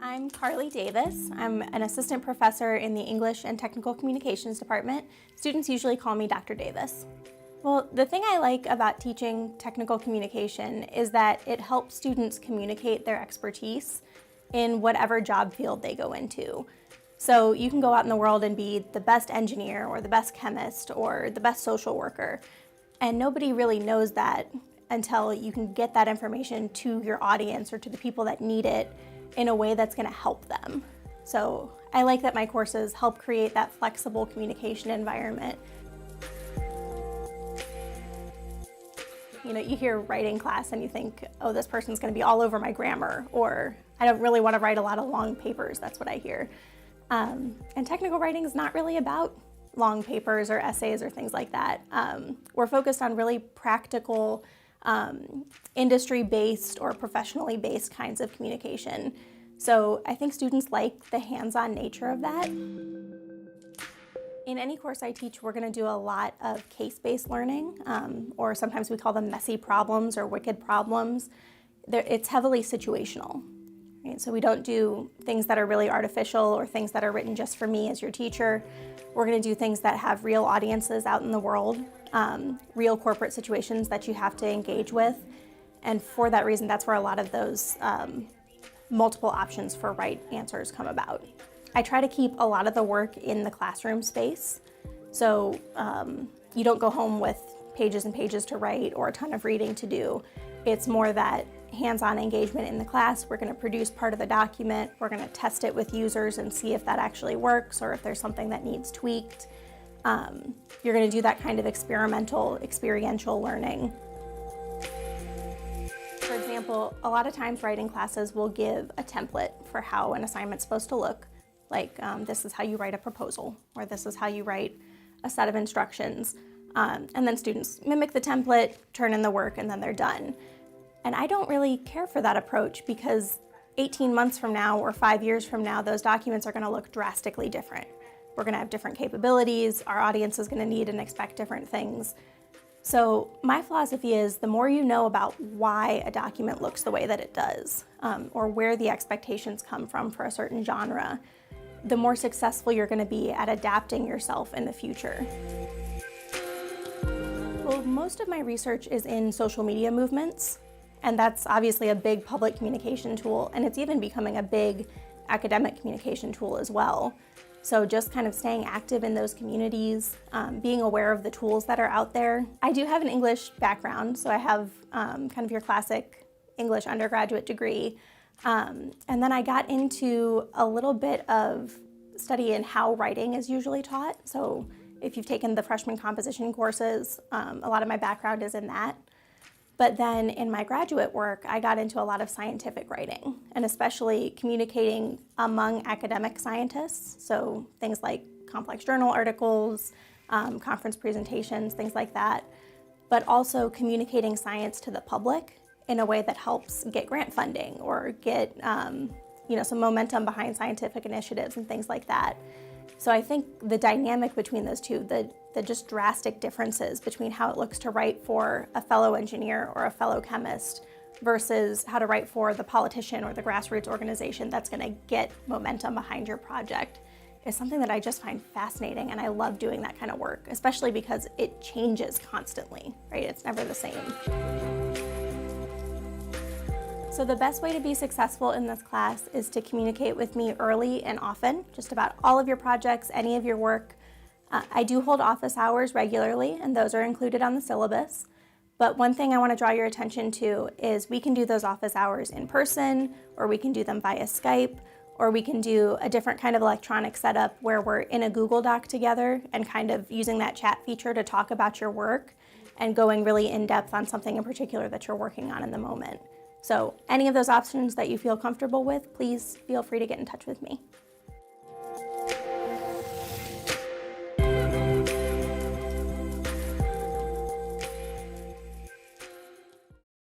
I'm Carleigh Davis. I'm an assistant professor in the English and Technical Communications department. Students usually call me Dr. Davis. Well, the thing I like about teaching technical communication is that it helps students communicate their expertise in whatever job field they go into. So you can go out in the world and be the best engineer or the best chemist or the best social worker, and nobody really knows that until you can get that information to your audience or to the people that need it in a way that's going to help them. So I like that my courses help create that flexible communication environment. You know, you hear writing class and you think, oh, this person's going to be all over my grammar, or I don't really want to write a lot of long papers. That's what I hear. And technical writing is not really about long papers or essays or things like that. We're focused on really practical, industry-based or professionally based kinds of communication. So I think students like the hands-on nature of that. In any course I teach, we're going to do a lot of case-based learning, or sometimes we call them messy problems or wicked problems. It's heavily situational. Right? So we don't do things that are really artificial or things that are written just for me as your teacher. We're going to do things that have real audiences out in the world, real corporate situations that you have to engage with. And for that reason, that's where a lot of those multiple options for right answers come about. I try to keep a lot of the work in the classroom space. So you don't go home with pages and pages to write or a ton of reading to do. It's more that hands-on engagement in the class. We're going to produce part of the document. We're going to test it with users and see if that actually works or if there's something that needs tweaked. You're going to do that kind of experimental, experiential learning. For example, a lot of times writing classes will give a template for how an assignment's supposed to look. Like, this is how you write a proposal, or this is how you write a set of instructions. And then students mimic the template, turn in the work, and then they're done. And I don't really care for that approach because 18 months from now or 5 years from now, those documents are going to look drastically different. We're going to have different capabilities, our audience is going to need and expect different things. So my philosophy is the more you know about why a document looks the way that it does, or where the expectations come from for a certain genre, the more successful you're going to be at adapting yourself in the future. Well, most of my research is in social media movements, and that's obviously a big public communication tool, and it's even becoming a big academic communication tool as well. So just kind of staying active in those communities, being aware of the tools that are out there. I do have an English background, so I have kind of your classic English undergraduate degree. And then I got into a little bit of study in how writing is usually taught. So if you've taken the freshman composition courses, a lot of my background is in that. But then in my graduate work, I got into a lot of scientific writing, and especially communicating among academic scientists. So things like complex journal articles, conference presentations, things like that. But also communicating science to the public in a way that helps get grant funding or get some momentum behind scientific initiatives and things like that. So I think the dynamic between those two, the just drastic differences between how it looks to write for a fellow engineer or a fellow chemist versus how to write for the politician or the grassroots organization that's going to get momentum behind your project is something that I just find fascinating, and I love doing that kind of work, especially because it changes constantly, right? It's never the same. So the best way to be successful in this class is to communicate with me early and often, just about all of your projects, any of your work. I do hold office hours regularly, and those are included on the syllabus. But one thing I want to draw your attention to is we can do those office hours in person, or we can do them via Skype, or we can do a different kind of electronic setup where we're in a Google Doc together and kind of using that chat feature to talk about your work and going really in depth on something in particular that you're working on in the moment. So any of those options that you feel comfortable with, please feel free to get in touch with me.